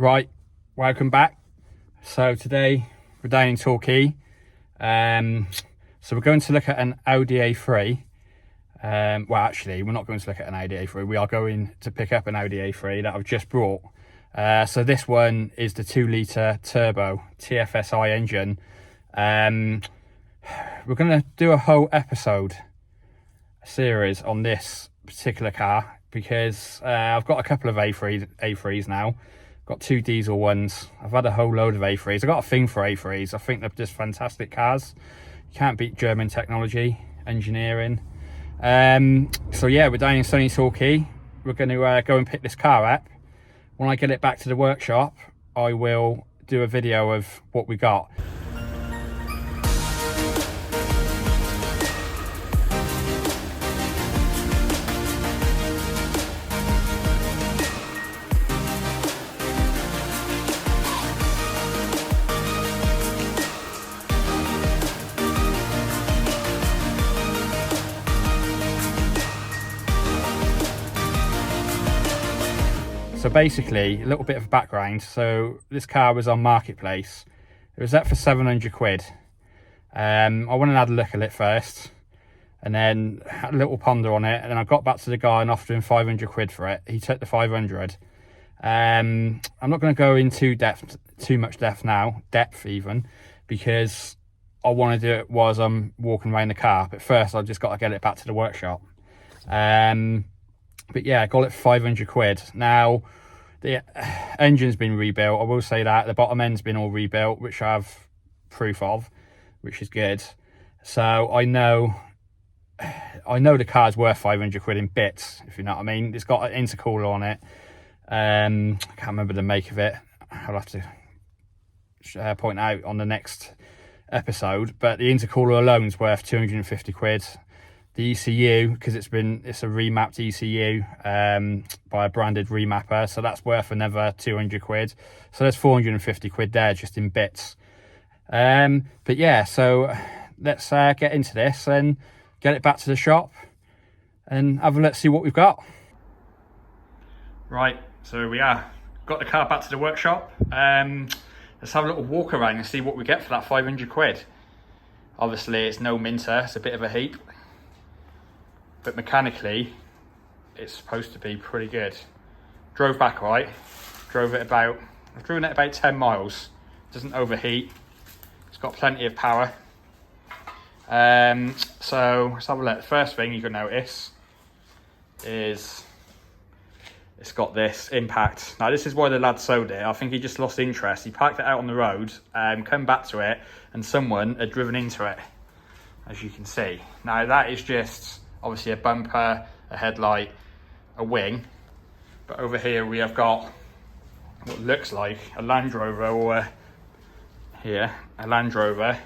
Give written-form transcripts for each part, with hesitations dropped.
Right, welcome back. So today we're down in Torquay. So we're going to look at an Audi A3. Well, actually, we're not going to look at an Audi A3. We are going to pick up an Audi A3 that I've just brought. So this one is the 2-litre turbo TFSI engine. We're going to do a whole episode series on this particular car because I've got a couple of A3s now. Got 2 diesel ones. I've had a whole load of A3s. I've got a thing for A3s. I think they're just fantastic cars. You can't beat German technology, engineering. So yeah, we're down in sunny Torquay. We're going to go and pick this car up. When I get it back to the workshop, I will do a video of what we got. So basically, a little bit of background. So this car was on Marketplace. It was up for 700 quid. I went and had a look at it first, and then had a little ponder on it. And then I got back to the guy and offered him 500 quid for it. He took the 500. I'm not going to go into too much depth now, because I want to do it whilst I'm walking around the car. But first, I've just got to get it back to the workshop. But yeah, I got it for 500 quid. Now, the engine's been rebuilt. I will say that. The bottom end's been all rebuilt, which I have proof of, which is good. So I know the car's worth 500 quid in bits, if you know what I mean. It's got an intercooler on it. I can't remember the make of it. I'll have to point out on the next episode. But the intercooler alone's worth 250 quid. The ECU, because it's a remapped ECU by a branded remapper, so that's worth another 200 quid. So there's 450 quid there just in bits. But yeah, so let's get into this and get it back to the shop and let's see what we've got. Right, so we are. Got the car back to the workshop. Let's have a little walk around and see what we get for that 500 quid. Obviously it's no minter, it's a bit of a heap. But mechanically, it's supposed to be pretty good. Drove back right. I've driven it about 10 miles. Doesn't overheat. It's got plenty of power. So let's have a look. The first thing you can notice is it's got this impact. Now this is why the lad sold it. I think he just lost interest. He parked it out on the road, come back to it, and someone had driven into it, as you can see. Now that is just obviously a bumper, a headlight, a wing. But over here we have got what looks like a Land Rover, or a Land Rover,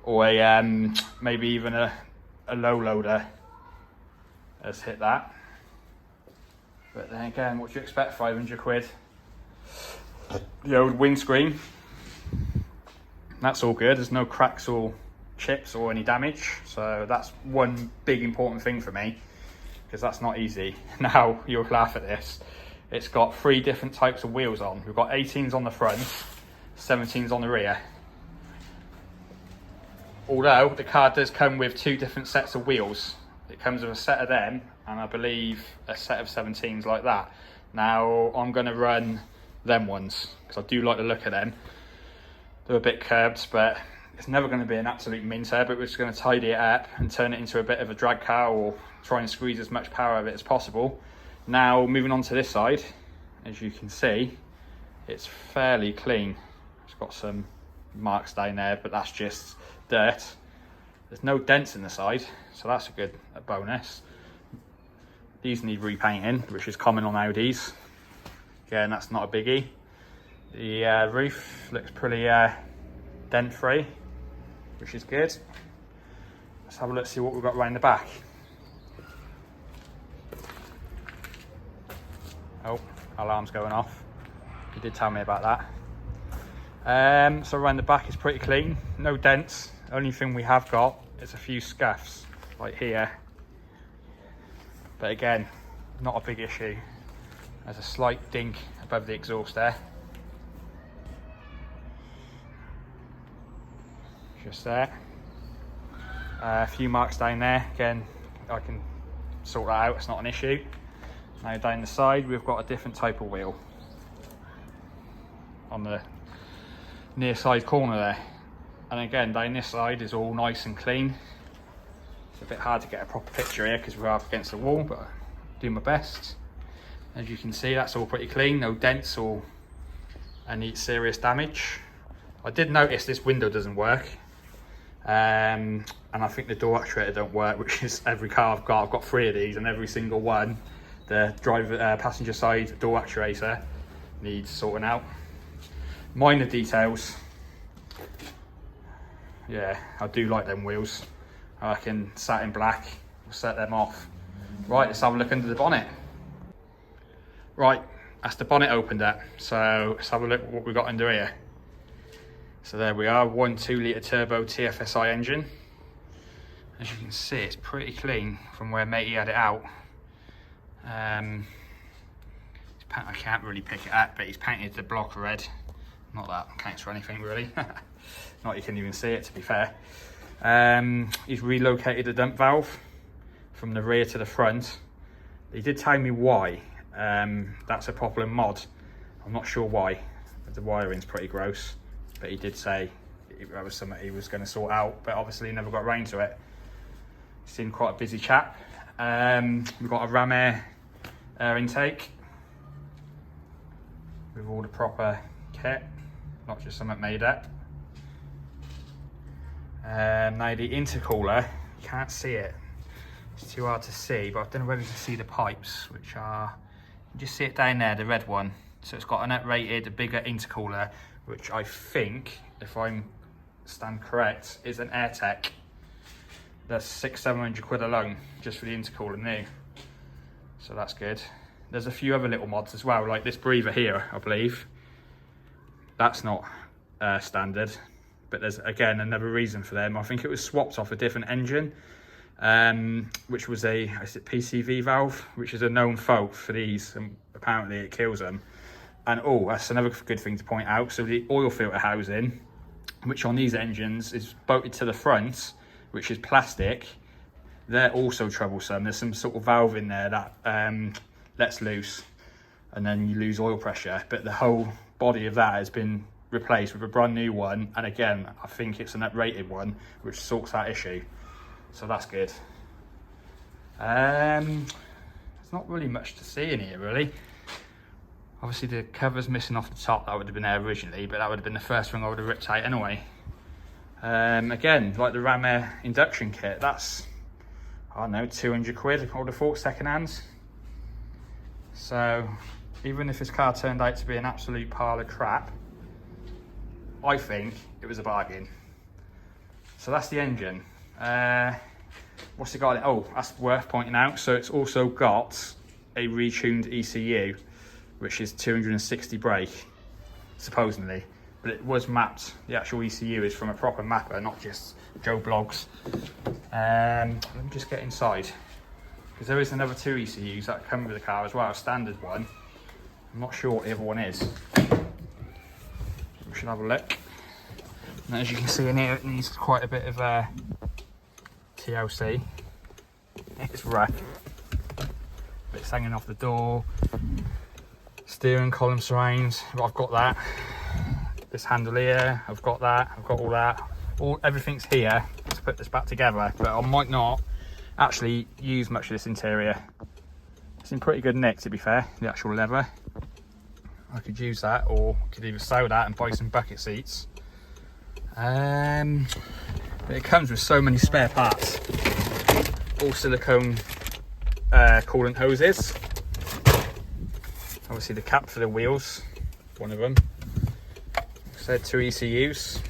or a maybe even a low loader has hit that. But then again, what do you expect, 500 quid? The old windscreen, that's all good. There's no cracks or chips or any damage, so that's one big important thing for me, because that's not easy. Now you'll laugh at this, it's got 3 different types of wheels on. We've got 18s on the front, 17s on the rear. Although the car does come with 2 different sets of wheels. It comes with a set of them and I believe a set of 17s like that. Now I'm going to run them ones because I do like the look of them. They're a bit curved, but it's never going to be an absolute minter, but we're just going to tidy it up and turn it into a bit of a drag car, or try and squeeze as much power of it as possible. Now, moving on to this side, as you can see, it's fairly clean. It's got some marks down there, but that's just dirt. There's no dents in the side, so that's a bonus. These need repainting, which is common on Audis. Again, that's not a biggie. The roof looks pretty dent-free, which is good. Let's have a look, see what we've got around the back. Oh, alarm's going off. You did tell me about that. So around the back is pretty clean, no dents. Only thing we have got is a few scuffs, like here. But again, not a big issue. There's a slight dink above the exhaust there. Just there. A few marks down there. Again, I can sort that out, it's not an issue. Now down the side, we've got a different type of wheel on the near side corner there. And again, down this side is all nice and clean. It's a bit hard to get a proper picture here because we're up against the wall, but I do my best. As you can see, that's all pretty clean, no dents or any serious damage. I did notice this window doesn't work. And I think the door actuator don't work, which is every car I've got 3 of these, and every single one, the passenger side door actuator needs sorting out. Minor details. Yeah, I do like them wheels. I reckon satin black will set them off. Right, let's have a look under the bonnet. Right, that's the bonnet opened up. So let's have a look at what we've got under here. So there we are, 1.2 litre turbo TFSI engine. As you can see, it's pretty clean from where matey had it out. I can't really pick it up, but he's painted the block red. Not that counts for anything really. Not you can even see it, to be fair. He's relocated the dump valve from the rear to the front. He did tell me why. That's a popular mod. I'm not sure why. The wiring's pretty gross, but he did say that was something he was going to sort out, but obviously he never got round to it. He seemed quite a busy chap. We've got a ram air intake with all the proper kit, not just something made up. Now the intercooler, you can't see it, it's too hard to see, but I don't know whether you can see the pipes, which are, you can just see it down there, the red one. So it's got an uprated, a bigger intercooler, which I think, if I stand correct, is an AirTech. That's 600-700 quid alone, just for the intercooler new. So that's good. There's a few other little mods as well, like this breather here, I believe. That's not standard, but there's again another reason for them. I think it was swapped off a different engine, which was is it PCV valve, which is a known fault for these, and apparently it kills them. And oh, that's another good thing to point out. So the oil filter housing, which on these engines is bolted to the front, which is plastic, they're also troublesome. There's some sort of valve in there that lets loose, and then you lose oil pressure. But the whole body of that has been replaced with a brand new one, and again, I think it's an uprated one, which sorts that issue. So that's good. There's not really much to see in here, really. Obviously the cover's missing off the top, that would have been there originally, but that would have been the first thing I would have ripped out anyway. Again, like the ram air induction kit, that's, I don't know, 200 quid, I would have thought, second hand. So even if this car turned out to be an absolute pile of crap, I think it was a bargain. So that's the engine. What's it got? Oh, that's worth pointing out. So it's also got a retuned ECU, which is 260 brake, supposedly. But it was mapped, the actual ECU is from a proper mapper, not just Joe Blogs. Let me just get inside, because there is another 2 ECUs that come with the car as well, a standard one. I'm not sure what the other one is. We should have a look. And as you can see in here, it needs quite a bit of TLC. It's rough. Bits hanging off the door. Steering column surrounds, I've got that. This handle here, I've got that, I've got all that. Everything's here to put this back together, but I might not actually use much of this interior. It's in pretty good nick, to be fair, the actual leather. I could use that, or could either sell that and buy some bucket seats. But it comes with so many spare parts. All silicone coolant hoses. Obviously the cap for the wheels, one of them. So 2 ECUs.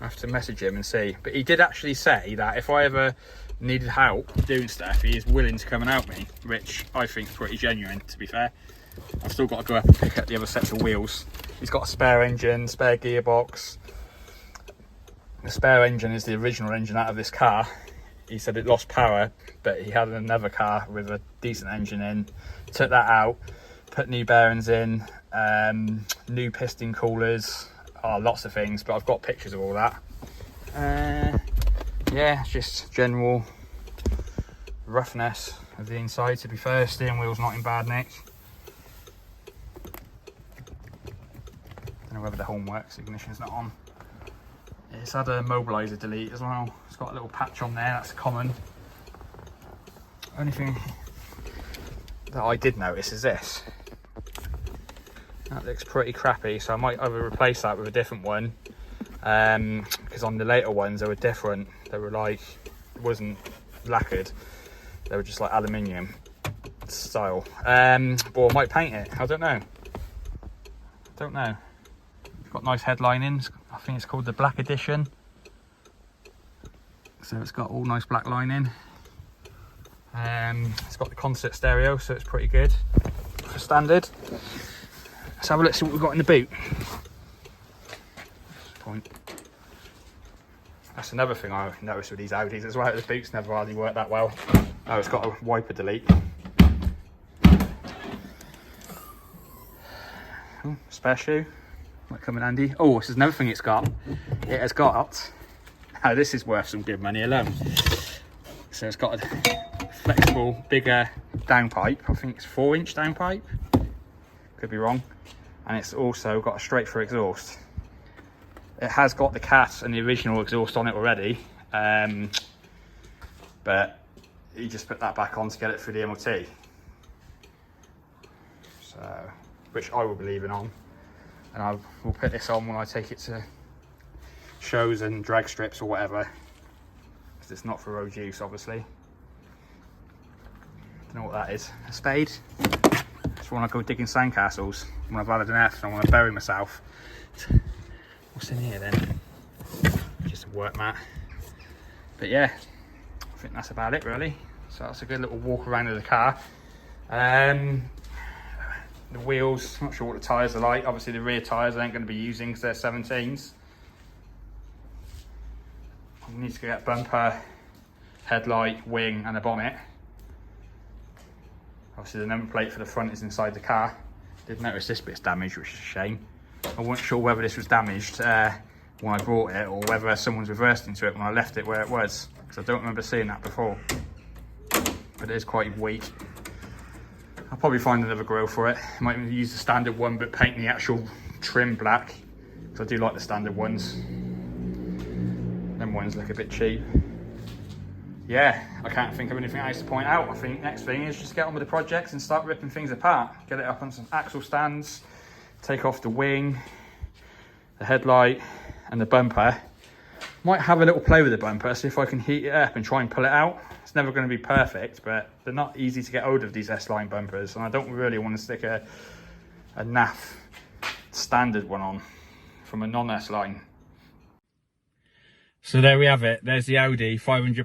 I have to message him and see. But he did actually say that if I ever needed help doing stuff, he is willing to come and help me, which I think is pretty genuine, to be fair. I've still got to go up and pick up the other sets of wheels. He's got a spare engine, spare gearbox. The spare engine is the original engine out of this car. he said it lost power, but he had another car with a decent engine in, took that out, put new bearings in, new piston coolers, lots of things, but I've got pictures of all that. Yeah, just general roughness of the inside. To be fair, steering wheel's not in bad nick. Don't know whether the horn works, ignition's not on. It's had a mobiliser delete as well. It's got a little patch on there, that's common. Only thing that I did notice is this. That looks pretty crappy, so I might either replace that with a different one. Because on the later ones they were different. They were like, it wasn't lacquered, they were just like aluminium style. Or I might paint it, I don't know. It's got nice headlinings. I think it's called the Black Edition. So it's got all nice black lining. It's got the concert stereo, so it's pretty good for standard. Let's have a look, see what we've got in the boot. That's another thing I noticed with these Audis as well. The boots never hardly work that well. Oh, it's got a wiper delete. Oh, spare shoe. Might come in handy. Oh, this is another thing it's got. It has got, now this is worth some good money alone. So it's got a flexible, bigger downpipe. I think it's 4-inch downpipe. Could be wrong. And it's also got a straight through exhaust. It has got the cat and the original exhaust on it already. But you just put that back on to get it through the MOT. So, which I will be leaving on. And I will put this on when I take it to shows and drag strips or whatever, because it's not for road use, obviously. Don't know what that is. A spade? Just when I go digging sandcastles, when I've had enough and I want to bury myself. What's in here then? Just a work mat. But yeah, I think that's about it really. So that's a good little walk around of the car. The wheels, I'm not sure what the tyres are like. Obviously the rear tyres I ain't going to be using because they're 17s. I need to get bumper, headlight, wing and a bonnet. Obviously the number plate for the front is inside the car. Did notice this bit's damaged, which is a shame. I wasn't sure whether this was damaged when I brought it or whether someone's reversed into it when I left it where it was, because I don't remember seeing that before. But it is quite weak. I'll probably find another grill for it. I might use the standard one but paint the actual trim black, because I do like the standard ones. Them ones look a bit cheap. Yeah, I can't think of anything else to point out. I think next thing is just get on with the projects and start ripping things apart. Get it up on some axle stands, take off the wing, the headlight and the bumper. Might have a little play with the bumper, see if I can heat it up and try and pull it out. It's never going to be perfect, but they're not easy to get hold of, these S-line bumpers, and I don't really want to stick a NAF standard one on from a non-S-line. So there we have it. There's the Audi £500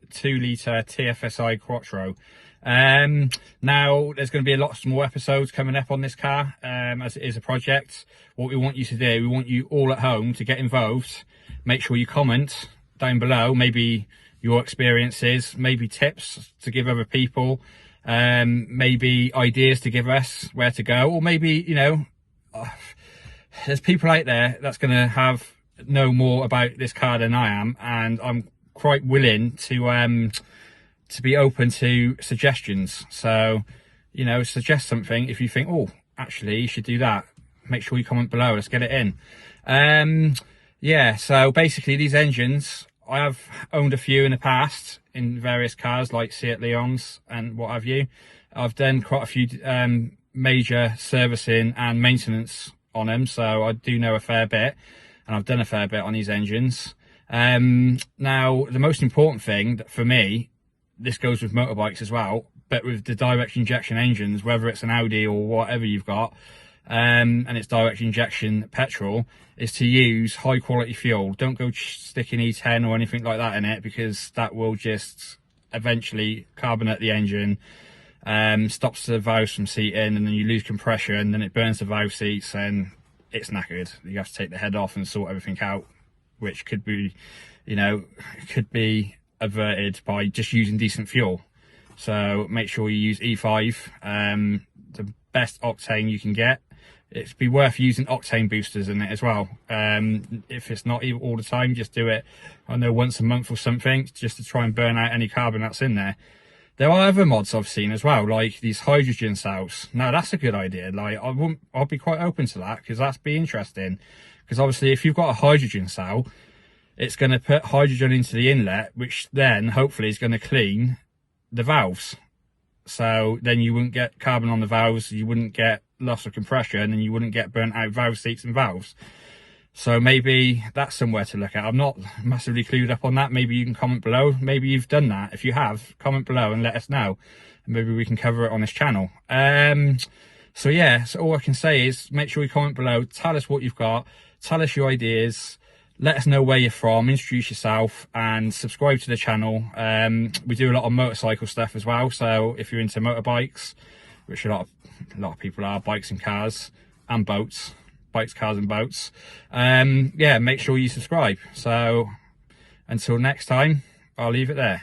2-litre TFSI Quattro. Now there's going to be a lot more episodes coming up on this car, as it is a project. What we want you to do, we want you all at home to get involved. Make sure you comment down below, maybe your experiences, maybe tips to give other people, maybe ideas to give us where to go, or maybe, you know, there's people out there that's going to know more about this car than I am, and I'm quite willing to be open to suggestions. So, you know, suggest something if you think, oh, actually you should do that. Make sure you comment below, let's get it in. Yeah, so basically these engines, I have owned a few in the past in various cars like Seat Leons and what have you. I've done quite a few major servicing and maintenance on them, so I do know a fair bit, and I've done a fair bit on these engines. Now, the most important thing for me, this goes with motorbikes as well, but with the direct injection engines, whether it's an Audi or whatever you've got, and it's direct injection petrol, is to use high quality fuel. Don't go sticking E10 or anything like that in it, because that will just eventually carbonate the engine, stops the valves from seating, and then you lose compression, and then it burns the valve seats and it's knackered. You have to take the head off and sort everything out, which could be, you know, could be averted by just using decent fuel. So make sure you use E5, the best octane you can get. It'd be worth using octane boosters in it as well. If it's not all the time, just do it, I know, once a month or something, just to try and burn out any carbon that's in there. There are other mods I've seen as well, like these hydrogen cells. Now that's a good idea. Like I'll be quite open to that, because that's be interesting. Because obviously if you've got a hydrogen cell, it's going to put hydrogen into the inlet, which then hopefully is going to clean the valves. So then you wouldn't get carbon on the valves, you wouldn't get loss of compression, and you wouldn't get burnt out valve seats and valves. So maybe that's somewhere to look at. I'm not massively clued up on that. Maybe you can comment below. Maybe you've done that. If you have, comment below and let us know. Maybe we can cover it on this channel. So yeah, so all I can say is make sure you comment below. Tell us what you've got. Tell us your ideas. Let us know where you're from, introduce yourself, and subscribe to the channel. We do a lot of motorcycle stuff as well, so if you're into motorbikes, which a lot of people are, bikes and cars and boats, bikes, cars and boats, yeah, make sure you subscribe. So until next time, I'll leave it there.